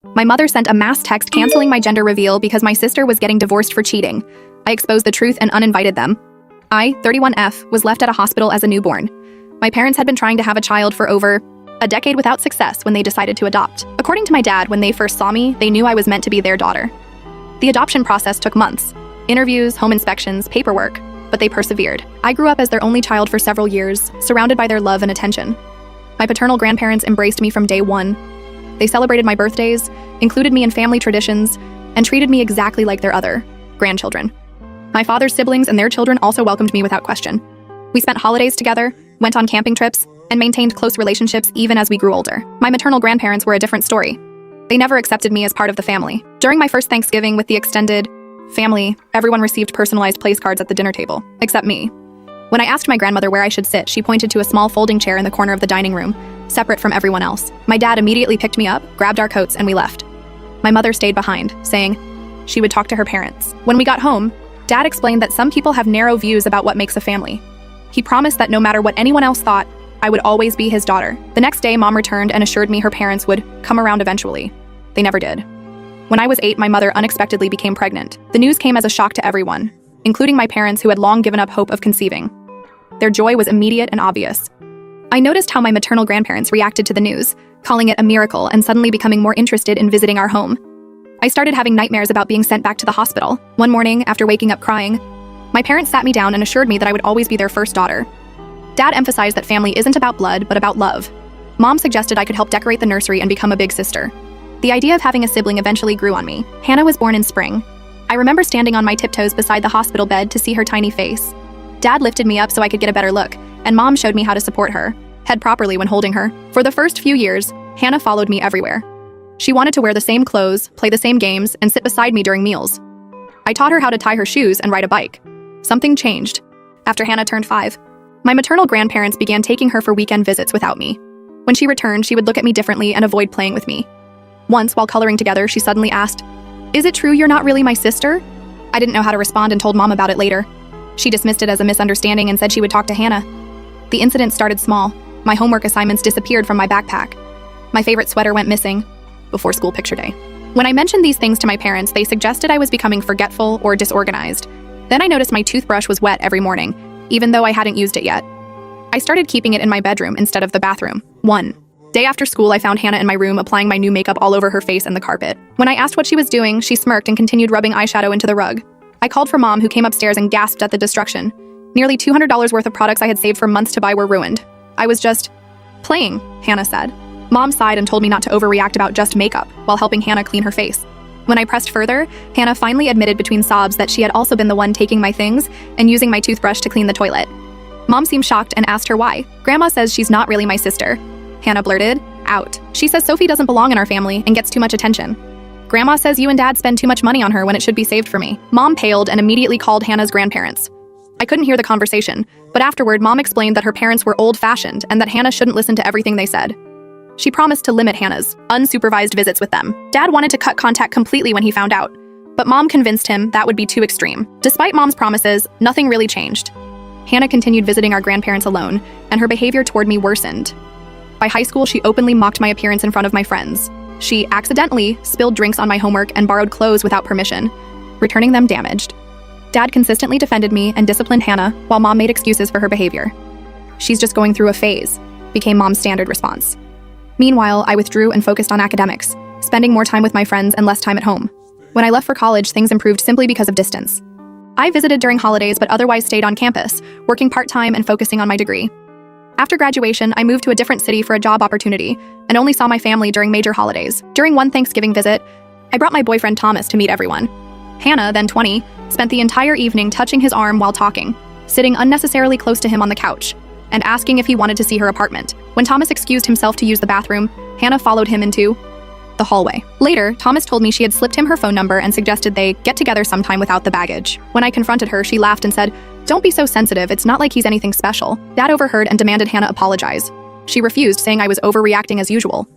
My mother sent a mass text canceling my gender reveal because my sister was getting divorced for cheating. I exposed the truth and uninvited them. I, 31F, was left at a hospital as a newborn. My parents had been trying to have a child for over a decade without success when they decided to adopt. According to my dad, when they first saw me, they knew I was meant to be their daughter. The adoption process took months. Interviews, home inspections, paperwork, but they persevered. I grew up as their only child for several years, surrounded by their love and attention. My paternal grandparents embraced me from day one. They celebrated my birthdays, included me in family traditions, and treated me exactly like their other grandchildren. My father's siblings and their children also welcomed me without question. We spent holidays together, went on camping trips, and maintained close relationships even as we grew older. My maternal grandparents were a different story. They never accepted me as part of the family. During my first Thanksgiving with the extended family, everyone received personalized place cards at the dinner table, except me. When I asked my grandmother where I should sit, she pointed to a small folding chair in the corner of the dining room, separate from everyone else. My dad immediately picked me up, grabbed our coats, and we left. My mother stayed behind, saying she would talk to her parents. When we got home, Dad explained that some people have narrow views about what makes a family. He promised that no matter what anyone else thought, I would always be his daughter. The next day, Mom returned and assured me her parents would come around eventually. They never did. When I was 8, my mother unexpectedly became pregnant. The news came as a shock to everyone, including my parents who had long given up hope of conceiving. Their joy was immediate and obvious. I noticed how my maternal grandparents reacted to the news, calling it a miracle and suddenly becoming more interested in visiting our home. I started having nightmares about being sent back to the hospital. One morning, after waking up crying, my parents sat me down and assured me that I would always be their first daughter. Dad emphasized that family isn't about blood, but about love. Mom suggested I could help decorate the nursery and become a big sister. The idea of having a sibling eventually grew on me. Hannah was born in spring. I remember standing on my tiptoes beside the hospital bed to see her tiny face. Dad lifted me up so I could get a better look, and Mom showed me how to support her, head properly when holding her. For the first few years, Hannah followed me everywhere. She wanted to wear the same clothes, play the same games, and sit beside me during meals. I taught her how to tie her shoes and ride a bike. Something changed after Hannah turned 5. My maternal grandparents began taking her for weekend visits without me. When she returned, she would look at me differently and avoid playing with me. Once, while coloring together, she suddenly asked, "Is it true you're not really my sister?" I didn't know how to respond and told Mom about it later. She dismissed it as a misunderstanding and said she would talk to Hannah. The incident started small. My homework assignments disappeared from my backpack. My favorite sweater went missing before school picture day. When I mentioned these things to my parents, they suggested I was becoming forgetful or disorganized. Then I noticed my toothbrush was wet every morning, even though I hadn't used it yet. I started keeping it in my bedroom instead of the bathroom. One day after school, I found Hannah in my room applying my new makeup all over her face and the carpet. When I asked what she was doing, she smirked and continued rubbing eyeshadow into the rug. I called for Mom, who came upstairs and gasped at the destruction. Nearly $200 worth of products I had saved for months to buy were ruined. I was just playing, Hannah said. Mom sighed and told me not to overreact about just makeup while helping Hannah clean her face. When I pressed further, Hannah finally admitted between sobs that she had also been the one taking my things and using my toothbrush to clean the toilet. Mom seemed shocked and asked her why. "Grandma says she's not really my sister," Hannah blurted out. "She says Sophie doesn't belong in our family and gets too much attention. Grandma says you and Dad spend too much money on her when it should be saved for me." Mom paled and immediately called Hannah's grandparents. I couldn't hear the conversation, but afterward, Mom explained that her parents were old-fashioned and that Hannah shouldn't listen to everything they said. She promised to limit Hannah's unsupervised visits with them. Dad wanted to cut contact completely when he found out, but Mom convinced him that would be too extreme. Despite Mom's promises, nothing really changed. Hannah continued visiting our grandparents alone, and her behavior toward me worsened. By high school, she openly mocked my appearance in front of my friends. She accidentally spilled drinks on my homework and borrowed clothes without permission, returning them damaged. Dad consistently defended me and disciplined Hannah, while Mom made excuses for her behavior. "She's just going through a phase," became Mom's standard response. Meanwhile, I withdrew and focused on academics, spending more time with my friends and less time at home. When I left for college, things improved simply because of distance. I visited during holidays but otherwise stayed on campus, working part-time and focusing on my degree. After graduation, I moved to a different city for a job opportunity and only saw my family during major holidays. During one Thanksgiving visit, I brought my boyfriend Thomas to meet everyone. Hannah, then 20, spent the entire evening touching his arm while talking, sitting unnecessarily close to him on the couch, and asking if he wanted to see her apartment. When Thomas excused himself to use the bathroom, Hannah followed him into the hallway. Later, Thomas told me she had slipped him her phone number and suggested they get together sometime without the baggage. When I confronted her, she laughed and said, "Don't be so sensitive, it's not like he's anything special." Dad overheard and demanded Hannah apologize. She refused, saying I was overreacting as usual.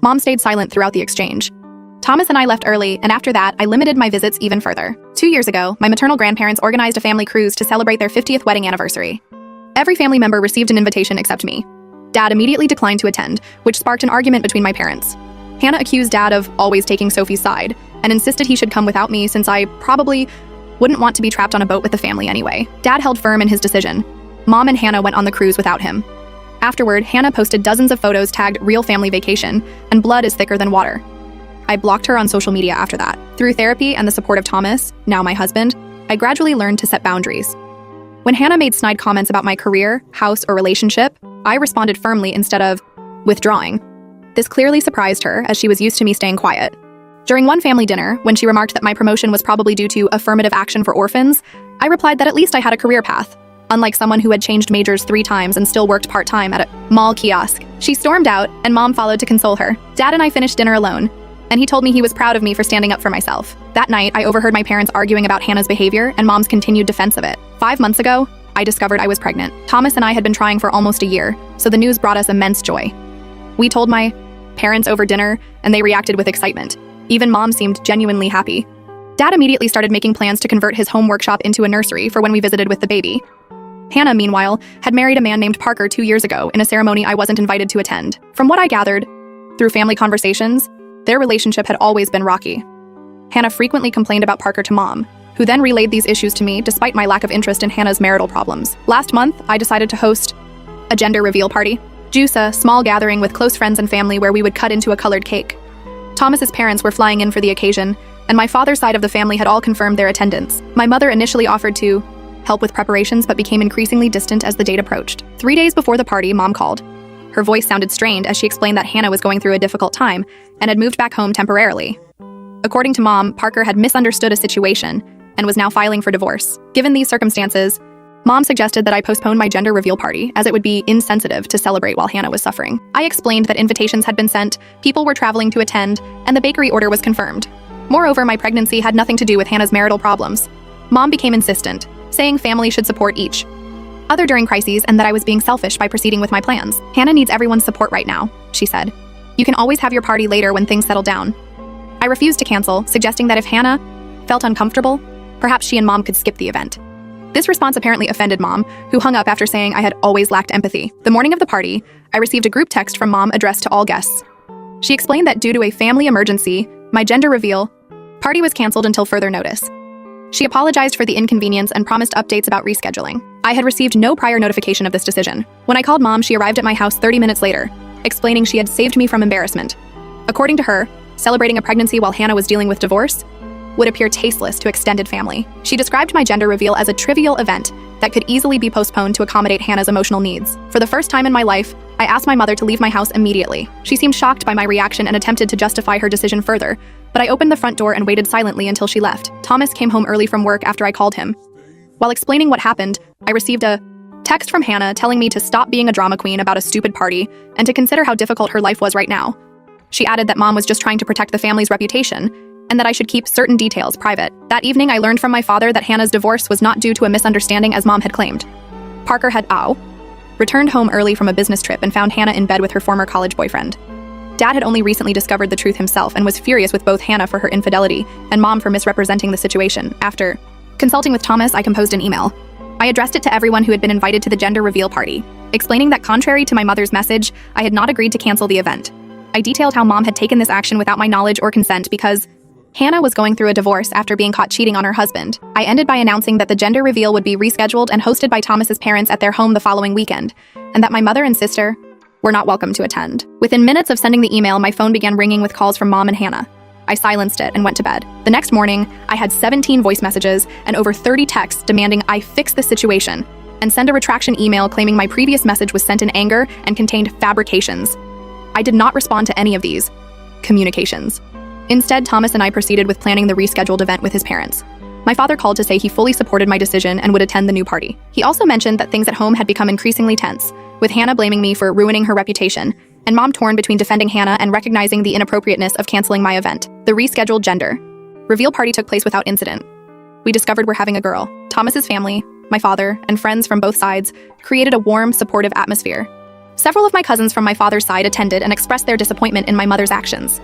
Mom stayed silent throughout the exchange. Thomas and I left early, and after that, I limited my visits even further. 2 years ago, my maternal grandparents organized a family cruise to celebrate their 50th wedding anniversary. Every family member received an invitation except me. Dad immediately declined to attend, which sparked an argument between my parents. Hannah accused Dad of always taking Sophie's side and insisted he should come without me since I probably wouldn't want to be trapped on a boat with the family anyway. Dad held firm in his decision. Mom and Hannah went on the cruise without him. Afterward, Hannah posted dozens of photos tagged real family vacation, and blood is thicker than water. I blocked her on social media after that. Through therapy and the support of Thomas, now my husband, I gradually learned to set boundaries. When Hannah made snide comments about my career, house, or relationship, I responded firmly instead of withdrawing. This clearly surprised her, as she was used to me staying quiet. During one family dinner, when she remarked that my promotion was probably due to affirmative action for orphans, I replied that at least I had a career path, unlike someone who had changed majors 3 times and still worked part-time at a mall kiosk. She stormed out, and Mom followed to console her. Dad and I finished dinner alone, and he told me he was proud of me for standing up for myself. That night, I overheard my parents arguing about Hannah's behavior and Mom's continued defense of it. 5 months ago, I discovered I was pregnant. Thomas and I had been trying for almost a year, so the news brought us immense joy. We told my parents over dinner, and they reacted with excitement. Even Mom seemed genuinely happy. Dad immediately started making plans to convert his home workshop into a nursery for when we visited with the baby. Hannah, meanwhile, had married a man named Parker 2 years ago in a ceremony I wasn't invited to attend. From what I gathered, through family conversations, their relationship had always been rocky. Hannah frequently complained about Parker to Mom, who then relayed these issues to me despite my lack of interest in Hannah's marital problems. Last month, I decided to host a gender reveal party. Juice, a small gathering with close friends and family where we would cut into a colored cake. Thomas's parents were flying in for the occasion, and my father's side of the family had all confirmed their attendance. My mother initially offered to help with preparations but became increasingly distant as the date approached. 3 days before the party, Mom called. Her voice sounded strained as she explained that Hannah was going through a difficult time and had moved back home temporarily. According to Mom, Parker had misunderstood a situation and was now filing for divorce. Given these circumstances, Mom suggested that I postpone my gender reveal party as it would be insensitive to celebrate while Hannah was suffering. I explained that invitations had been sent, people were traveling to attend, and the bakery order was confirmed. Moreover, my pregnancy had nothing to do with Hannah's marital problems. Mom became insistent, saying family should support each other during crises and that I was being selfish by proceeding with my plans. Hannah needs everyone's support right now, she said. You can always have your party later when things settle down. I refused to cancel, suggesting that if Hannah felt uncomfortable, perhaps she and Mom could skip the event. This response apparently offended Mom, who hung up after saying I had always lacked empathy. The morning of the party, I received a group text from Mom addressed to all guests. She explained that due to a family emergency, my gender reveal party was canceled until further notice. She apologized for the inconvenience and promised updates about rescheduling. I had received no prior notification of this decision. When I called Mom, she arrived at my house 30 minutes later, explaining she had saved me from embarrassment. According to her, celebrating a pregnancy while Hannah was dealing with divorce would appear tasteless to extended family. She described my gender reveal as a trivial event that could easily be postponed to accommodate Hannah's emotional needs. For the first time in my life, I asked my mother to leave my house immediately. She seemed shocked by my reaction and attempted to justify her decision further, but I opened the front door and waited silently until she left. Thomas came home early from work after I called him. While explaining what happened, I received a text from Hannah telling me to stop being a drama queen about a stupid party and to consider how difficult her life was right now. She added that Mom was just trying to protect the family's reputation and that I should keep certain details private. That evening, I learned from my father that Hannah's divorce was not due to a misunderstanding as Mom had claimed. Parker had returned home early from a business trip and found Hannah in bed with her former college boyfriend. Dad had only recently discovered the truth himself and was furious with both Hannah for her infidelity and Mom for misrepresenting the situation. After consulting with Thomas, I composed an email. I addressed it to everyone who had been invited to the gender reveal party, explaining that contrary to my mother's message, I had not agreed to cancel the event. I detailed how Mom had taken this action without my knowledge or consent because Hannah was going through a divorce after being caught cheating on her husband. I ended by announcing that the gender reveal would be rescheduled and hosted by Thomas's parents at their home the following weekend, and that my mother and sister were not welcome to attend. Within minutes of sending the email, my phone began ringing with calls from Mom and Hannah. I silenced it and went to bed. The next morning, I had 17 voice messages and over 30 texts demanding I fix the situation and send a retraction email claiming my previous message was sent in anger and contained fabrications. I did not respond to any of these communications. Instead, Thomas and I proceeded with planning the rescheduled event with his parents. My father called to say he fully supported my decision and would attend the new party. He also mentioned that things at home had become increasingly tense, with Hannah blaming me for ruining her reputation, and Mom torn between defending Hannah and recognizing the inappropriateness of canceling my event. The rescheduled gender reveal party took place without incident. We discovered we're having a girl. Thomas's family, my father, and friends from both sides created a warm, supportive atmosphere. Several of my cousins from my father's side attended and expressed their disappointment in my mother's actions.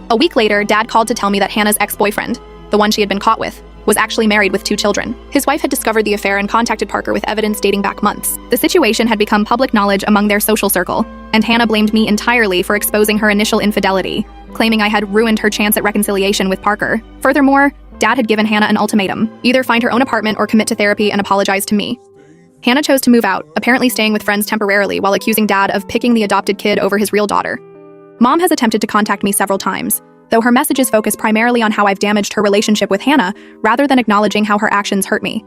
A week later, Dad called to tell me that Hannah's ex-boyfriend, the one she had been caught with, was actually married with 2 children. His wife had discovered the affair and contacted Parker with evidence dating back months. The situation had become public knowledge among their social circle, and Hannah blamed me entirely for exposing her initial infidelity. claiming I had ruined her chance at reconciliation with Parker. Furthermore, Dad had given Hannah an ultimatum: either find her own apartment or commit to therapy and apologize to me. Hannah chose to move out, apparently staying with friends temporarily while accusing Dad of picking the adopted kid over his real daughter. Mom has attempted to contact me several times, though her messages focus primarily on how I've damaged her relationship with Hannah rather than acknowledging how her actions hurt me.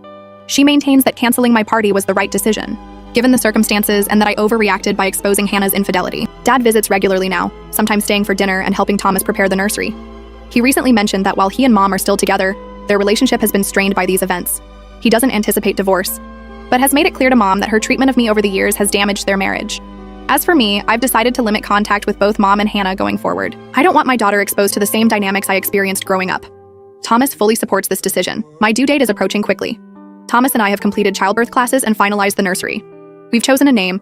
She maintains that canceling my party was the right decision, given the circumstances, and that I overreacted by exposing Hannah's infidelity. Dad visits regularly now, sometimes staying for dinner and helping Thomas prepare the nursery. He recently mentioned that while he and Mom are still together, their relationship has been strained by these events. He doesn't anticipate divorce, but has made it clear to Mom that her treatment of me over the years has damaged their marriage. As for me, I've decided to limit contact with both Mom and Hannah going forward. I don't want my daughter exposed to the same dynamics I experienced growing up. Thomas fully supports this decision. My due date is approaching quickly. Thomas and I have completed childbirth classes and finalized the nursery. We've chosen a name,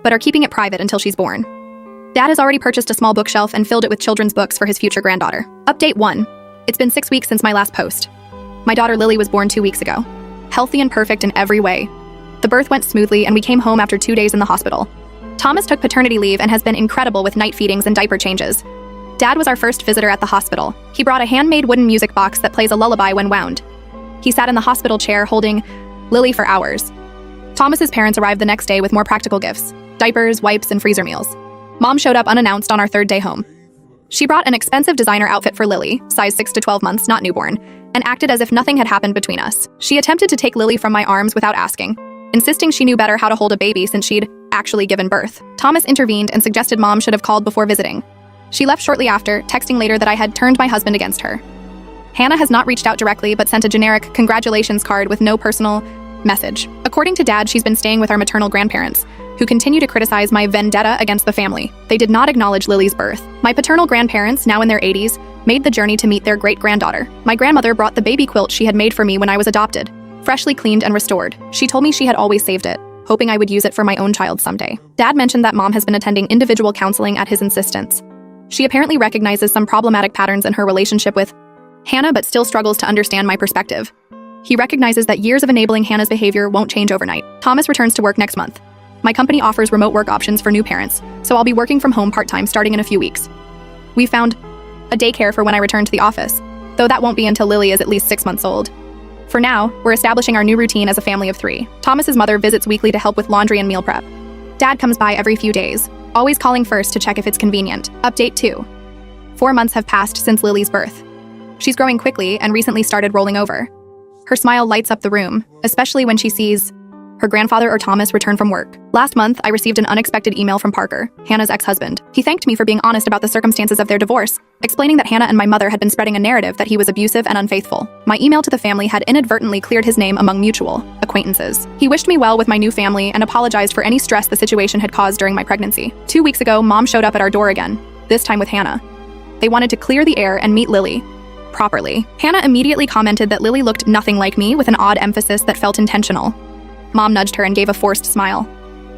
but are keeping it private until she's born. Dad has already purchased a small bookshelf and filled it with children's books for his future granddaughter. Update 1. It's been 6 weeks since my last post. My daughter Lily was born 2 weeks ago. Healthy and perfect in every way. The birth went smoothly and we came home after 2 days in the hospital. Thomas took paternity leave and has been incredible with night feedings and diaper changes. Dad was our first visitor at the hospital. He brought a handmade wooden music box that plays a lullaby when wound. He sat in the hospital chair holding Lily for hours. Thomas's parents arrived the next day with more practical gifts: diapers, wipes, and freezer meals. Mom showed up unannounced on our 3rd day home. She brought an expensive designer outfit for Lily, size 6 to 12 months, not newborn, and acted as if nothing had happened between us. She attempted to take Lily from my arms without asking, insisting she knew better how to hold a baby since she'd actually given birth. Thomas intervened and suggested Mom should have called before visiting. She left shortly after, texting later that I had turned my husband against her. Hannah has not reached out directly but sent a generic congratulations card with no personal message. According to Dad, she's been staying with our maternal grandparents, who continue to criticize my vendetta against the family. They did not acknowledge Lily's birth. My paternal grandparents, now in their 80s, made the journey to meet their great-granddaughter. My grandmother brought the baby quilt she had made for me when I was adopted, freshly cleaned and restored. She told me she had always saved it, hoping I would use it for my own child someday. Dad mentioned that Mom has been attending individual counseling at his insistence. She apparently recognizes some problematic patterns in her relationship with Hannah but still struggles to understand my perspective. He recognizes that years of enabling Hannah's behavior won't change overnight. Thomas returns to work next month. My company offers remote work options for new parents, so I'll be working from home part-time starting in a few weeks. We found a daycare for when I return to the office, though that won't be until Lily is at least 6 months old. For now, we're establishing our new routine as a family of 3. Thomas's mother visits weekly to help with laundry and meal prep. Dad comes by every few days, always calling first to check if it's convenient. Update 2. 4 months have passed since Lily's birth. She's growing quickly and recently started rolling over. Her smile lights up the room, especially when she sees her grandfather or Thomas return from work. Last month, I received an unexpected email from Parker, Hannah's ex-husband. He thanked me for being honest about the circumstances of their divorce, explaining that Hannah and my mother had been spreading a narrative that he was abusive and unfaithful. My email to the family had inadvertently cleared his name among mutual acquaintances. He wished me well with my new family and apologized for any stress the situation had caused during my pregnancy. 2 weeks ago, Mom showed up at our door again, this time with Hannah. They wanted to clear the air and meet Lily properly. Hannah immediately commented that Lily looked nothing like me, with an odd emphasis that felt intentional. Mom nudged her and gave a forced smile.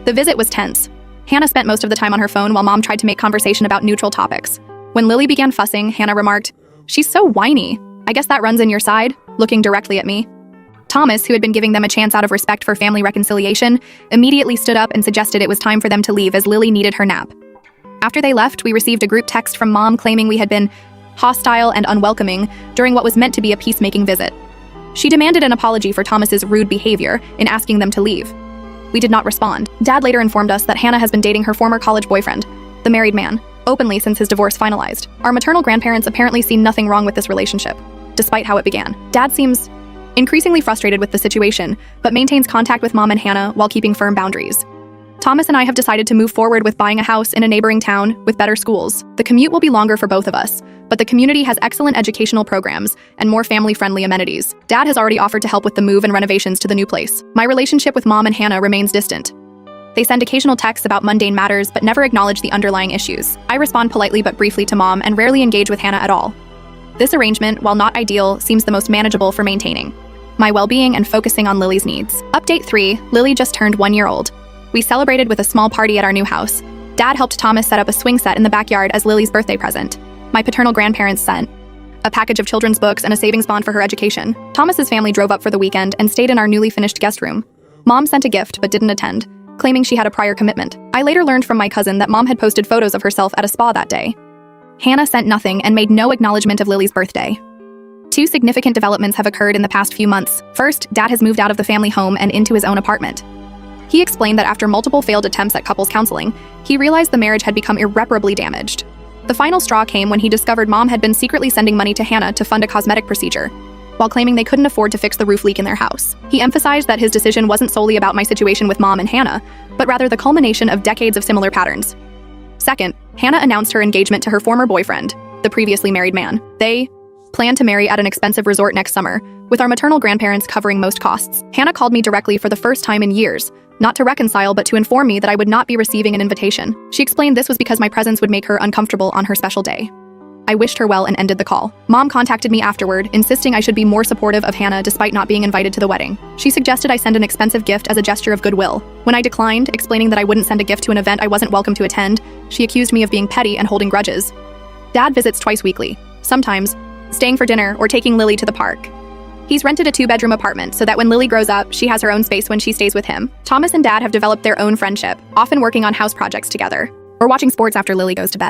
The visit was tense. Hannah spent most of the time on her phone while Mom tried to make conversation about neutral topics. When Lily began fussing, Hannah remarked, "She's so whiny. I guess that runs in your side," looking directly at me. Thomas, who had been giving them a chance out of respect for family reconciliation, immediately stood up and suggested it was time for them to leave as Lily needed her nap. After they left, we received a group text from Mom claiming we had been hostile and unwelcoming during what was meant to be a peacemaking visit. She demanded an apology for Thomas's rude behavior in asking them to leave. We did not respond. Dad later informed us that Hannah has been dating her former college boyfriend, the married man, openly since his divorce finalized. Our maternal grandparents apparently see nothing wrong with this relationship, despite how it began. Dad seems increasingly frustrated with the situation, but maintains contact with Mom and Hannah while keeping firm boundaries. Thomas and I have decided to move forward with buying a house in a neighboring town with better schools. The commute will be longer for both of us, but the community has excellent educational programs and more family-friendly amenities. Dad has already offered to help with the move and renovations to the new place. My relationship with Mom and Hannah remains distant. They send occasional texts about mundane matters but never acknowledge the underlying issues. I respond politely but briefly to Mom and rarely engage with Hannah at all. This arrangement, while not ideal, seems the most manageable for maintaining my well-being and focusing on Lily's needs. Update 3. Lily just turned 1 year old. We celebrated with a small party at our new house. Dad helped Thomas set up a swing set in the backyard as Lily's birthday present. My paternal grandparents sent a package of children's books and a savings bond for her education. Thomas's family drove up for the weekend and stayed in our newly finished guest room. Mom sent a gift but didn't attend, claiming she had a prior commitment. I later learned from my cousin that Mom had posted photos of herself at a spa that day. Hannah sent nothing and made no acknowledgement of Lily's birthday. Two significant developments have occurred in the past few months. First, Dad has moved out of the family home and into his own apartment. He explained that after multiple failed attempts at couples counseling, he realized the marriage had become irreparably damaged. The final straw came when he discovered Mom had been secretly sending money to Hannah to fund a cosmetic procedure, while claiming they couldn't afford to fix the roof leak in their house. He emphasized that his decision wasn't solely about my situation with Mom and Hannah, but rather the culmination of decades of similar patterns. Second, Hannah announced her engagement to her former boyfriend, the previously married man. They planned to marry at an expensive resort next summer, with our maternal grandparents covering most costs. Hannah called me directly for the first time in years, not to reconcile but to inform me that I would not be receiving an invitation. She explained this was because my presence would make her uncomfortable on her special day. I wished her well and ended the call. Mom contacted me afterward, insisting I should be more supportive of Hannah despite not being invited to the wedding. She suggested I send an expensive gift as a gesture of goodwill. When I declined, explaining that I wouldn't send a gift to an event I wasn't welcome to attend, she accused me of being petty and holding grudges. Dad visits twice weekly, sometimes staying for dinner or taking Lily to the park. He's rented a 2-bedroom apartment so that when Lily grows up, she has her own space when she stays with him. Thomas and Dad have developed their own friendship, often working on house projects together, or watching sports after Lily goes to bed.